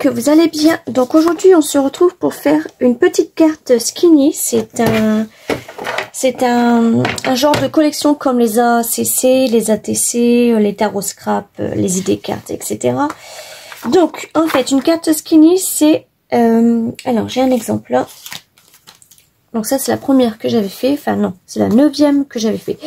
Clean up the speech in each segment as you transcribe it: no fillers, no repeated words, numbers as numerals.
que vous allez bien. Donc aujourd'hui on se retrouve pour faire une petite carte skinny. C'est un genre de collection comme les ACC, les ATC, les tarot scrap, les ID cartes, etc. Donc en fait une carte skinny c'est... alors j'ai un exemple là. Donc ça c'est la première que j'avais fait. Enfin non, c'est la 9e que j'avais fait.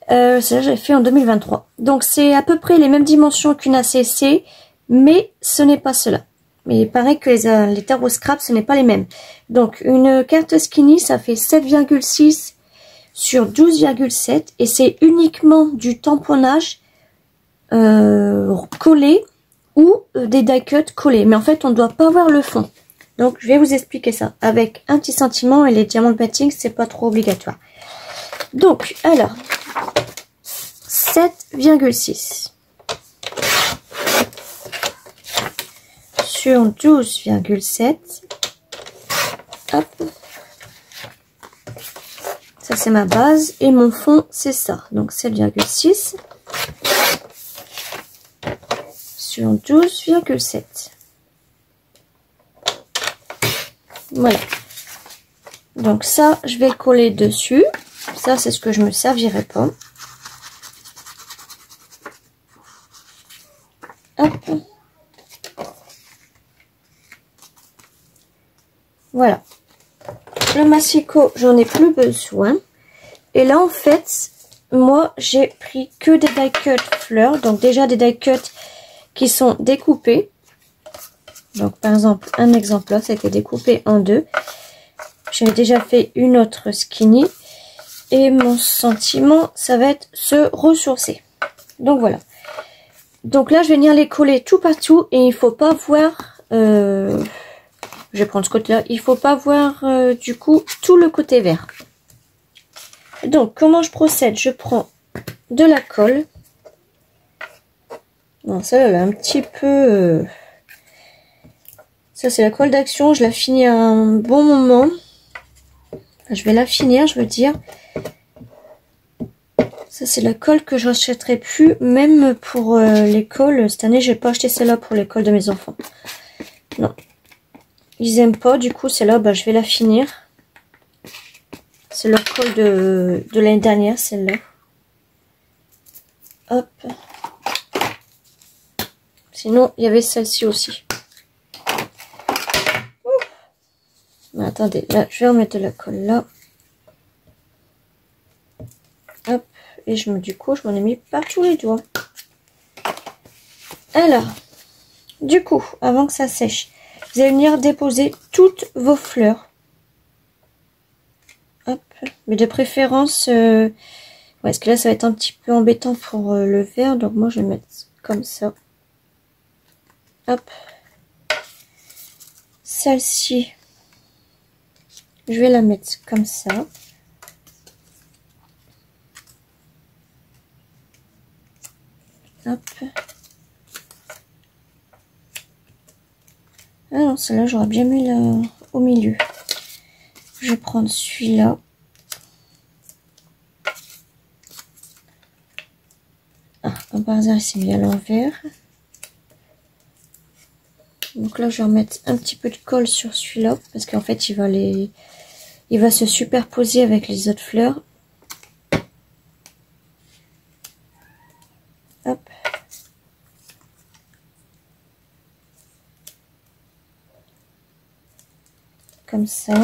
Celle-là j'avais fait en 2023. Donc c'est à peu près les mêmes dimensions qu'une ACC. Mais ce n'est pas cela. Mais il paraît que les tarot scrap, ce n'est pas les mêmes. Donc, une carte skinny, ça fait 7,6 sur 12,7. Et c'est uniquement du tamponnage collé ou des die cuts collés. Mais en fait, on ne doit pas voir le fond. Donc, je vais vous expliquer ça. Avec un petit sentiment et les diamants de batting, c'est pas trop obligatoire. Donc, alors, 7,6. Sur 12,7. Hop. Ça c'est ma base. Et mon fond c'est ça. Donc 7,6. Sur 12,7. Voilà. Donc ça je vais le coller dessus. Ça c'est ce que je me servirai pas. Hop. Voilà, le massicot, j'en ai plus besoin. Et là, en fait, moi, j'ai pris que des die cut fleurs. Donc, déjà des die cut qui sont découpés. Donc, par exemple, un exemple là, ça a été découpé en deux. J'avais déjà fait une autre skinny. Et mon sentiment, ça va être se ressourcer. Donc, voilà. Donc là, je vais venir les coller tout partout. Et il faut pas voir... je vais prendre ce côté-là. Il faut pas voir du coup tout le côté vert. Donc comment je procède? Je prends de la colle. Non, celle-là elle est un petit peu... Ça c'est la colle d'action. Je la finis à un bon moment. Enfin, je vais la finir, je veux dire. Ça c'est la colle que je n'achèterai plus. Même pour l'école. Cette année, je n'ai pas acheté celle-là pour l'école de mes enfants. Non. Ils aiment pas, du coup celle-là, bah, je vais la finir. C'est leur colle de l'année dernière, celle-là. Hop. Sinon, il y avait celle-ci aussi. Mais attendez, là, je vais remettre de la colle là. Hop. Et du coup, je m'en ai mis partout les doigts. Alors, du coup, avant que ça sèche, vous allez venir déposer toutes vos fleurs. Hop. Mais de préférence, ouais, parce que là, ça va être un petit peu embêtant pour le vert. Donc, moi, je vais mettre comme ça. Hop. Celle-ci, je vais la mettre comme ça. Hop. Ah non, celle-là, j'aurais bien mis là au milieu. Je vais prendre celui-là. Ah, par hasard, il s'est mis à l'envers. Donc là, je vais remettre un petit peu de colle sur celui-là. Parce qu'en fait, il va se superposer avec les autres fleurs. Hop. Comme ça.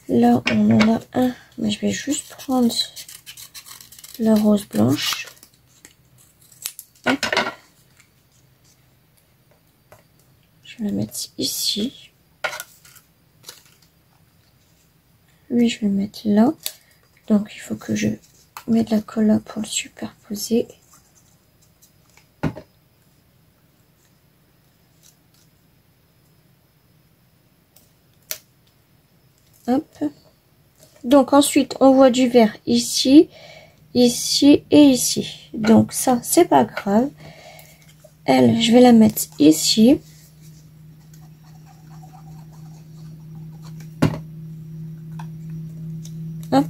Là, on en a un. Mais je vais juste prendre la rose blanche. Hop. Je vais la mettre ici. Lui, je vais le mettre là. Donc, il faut que je mette de la colle là pour le superposer. Hop. Donc ensuite on voit du vert ici, ici et ici. Donc ça c'est pas grave. Elle, je vais la mettre ici. Hop.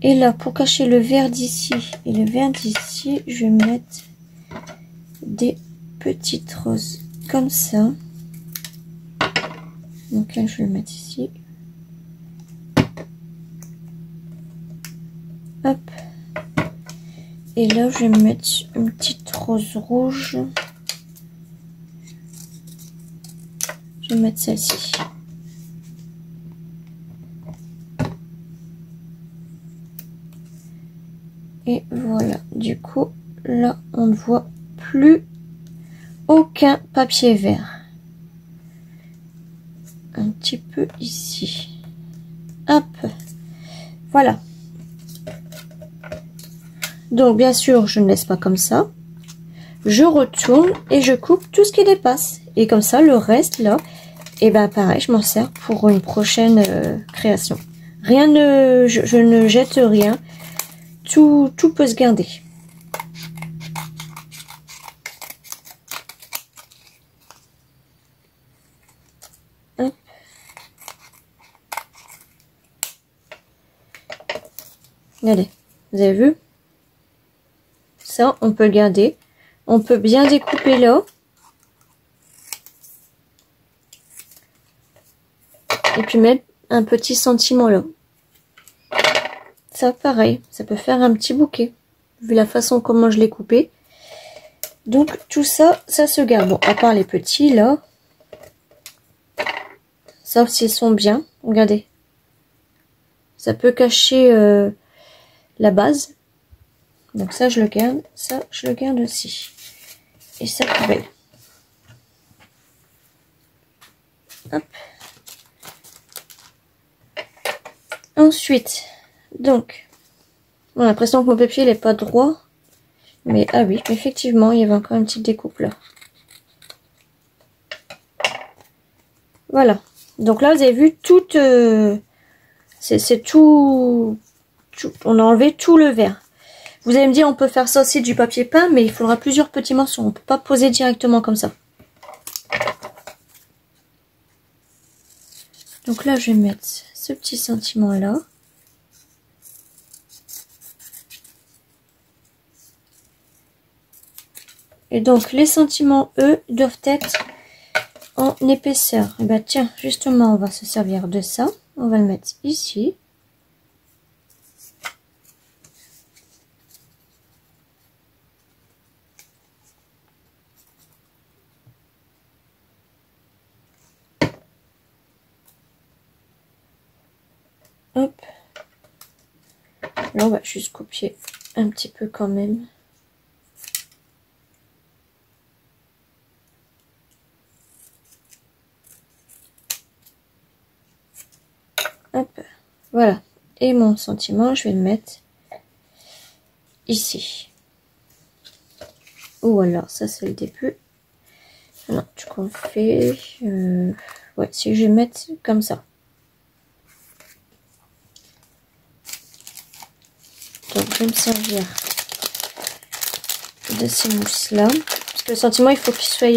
Et là pour cacher le vert d'ici et le vert d'ici, je vais mettre des petites roses comme ça. Donc là, je vais le mettre ici. Hop. Et là, je vais mettre une petite rose rouge. Je vais mettre celle-ci. Et voilà. Du coup, là, on ne voit plus aucun papier vert. Un petit peu ici. Hop. Voilà. Donc, bien sûr, je ne laisse pas comme ça. Je retourne et je coupe tout ce qui dépasse. Et comme ça, le reste, là, et ben pareil, je m'en sers pour une prochaine création. Rien ne... Je ne jette rien. Tout peut se garder. Hop. Regardez, vous avez vu? Ça, on peut le garder. On peut bien découper là. Et puis mettre un petit sentiment là. Ça, pareil, ça peut faire un petit bouquet. Vu la façon comment je l'ai coupé. Donc, tout ça, ça se garde. Bon, à part les petits, là. Sauf s'ils sont bien. Regardez. Ça peut cacher la base. Donc ça, je le garde. Ça, je le garde aussi. Et ça, poubelle. Hop. Ensuite, donc, on a l'impression que mon papier n'est pas droit. Mais, ah oui, effectivement, il y avait encore une petite découpe là. Voilà. Donc là, vous avez vu, toute... c'est tout... On a enlevé tout le vert. Vous allez me dire, on peut faire ça aussi du papier peint, mais il faudra plusieurs petits morceaux. On ne peut pas poser directement comme ça. Donc là, je vais mettre ce petit sentiment là. Et donc, les sentiments, eux, doivent être en épaisseur. Et bah tiens, justement, on va se servir de ça. On va le mettre ici. Hop. Là, on va juste copier un petit peu quand même. Hop. Voilà. Et mon sentiment, je vais le mettre ici. Ou alors, ça c'est le début. Non, tu qu'on fait... ouais, si je vais mettre comme ça. Donc, je vais me servir de ces mousses-là. Parce que le sentiment, il faut qu'il soit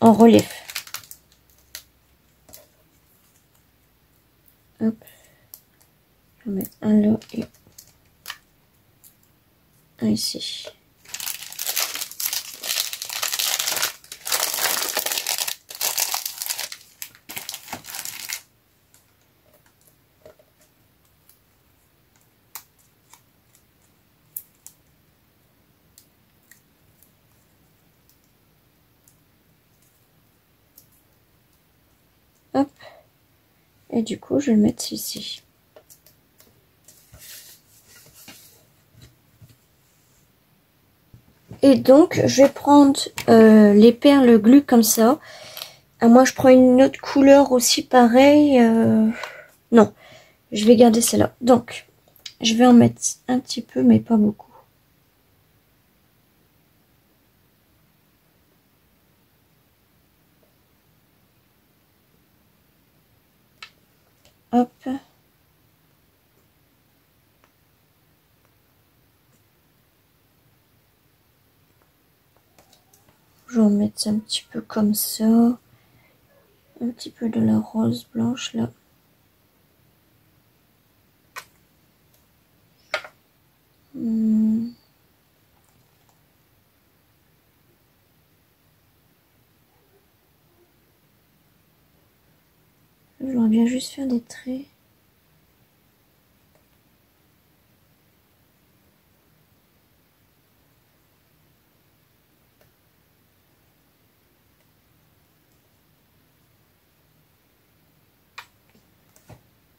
en relief. Hop. Je vais mettre un là et un ici. Hop. Et du coup, je vais le mettre ici. Et donc, je vais prendre les perles glue comme ça. Moi, je prends une autre couleur aussi pareil. Non, je vais garder celle-là. Donc, je vais en mettre un petit peu, mais pas beaucoup. Hop. Je vais en mettre un petit peu comme ça. Un petit peu de la rose blanche là. J'aurais bien juste faire des traits.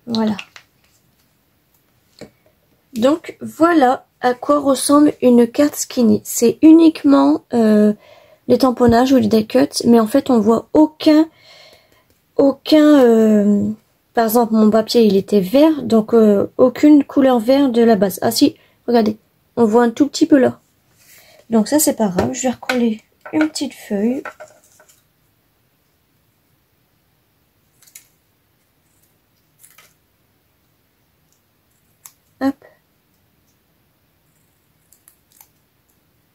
Voilà. Donc voilà à quoi ressemble une carte Skinny. C'est uniquement les tamponnages ou les die cuts, mais en fait on voit aucun par exemple mon papier il était vert, donc aucune couleur vert de la base. Ah si, regardez, on voit un tout petit peu là. Donc ça c'est pas grave, je vais recoller une petite feuille. Hop.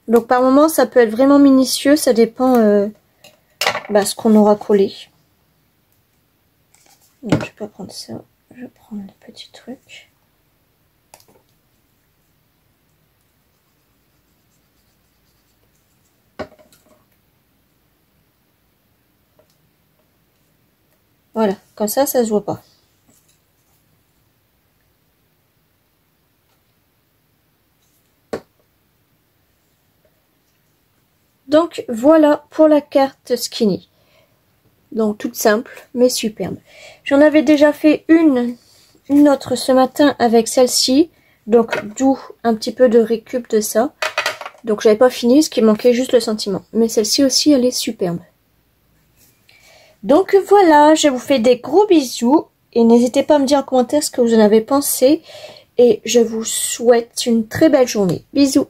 Donc par moment ça peut être vraiment minutieux, ça dépend ce qu'on aura collé. Donc je vais pas prendre ça, je vais prendre le petit truc. Voilà, comme ça se voit pas. Donc voilà pour la carte Skinny. Donc toute simple mais superbe. J'en avais déjà fait une autre ce matin avec celle-ci. Donc d'où un petit peu de récup de ça. Donc j'avais pas fini, ce qui manquait juste le sentiment. Mais celle-ci aussi elle est superbe. Donc voilà, je vous fais des gros bisous. Et n'hésitez pas à me dire en commentaire ce que vous en avez pensé. Et je vous souhaite une très belle journée. Bisous.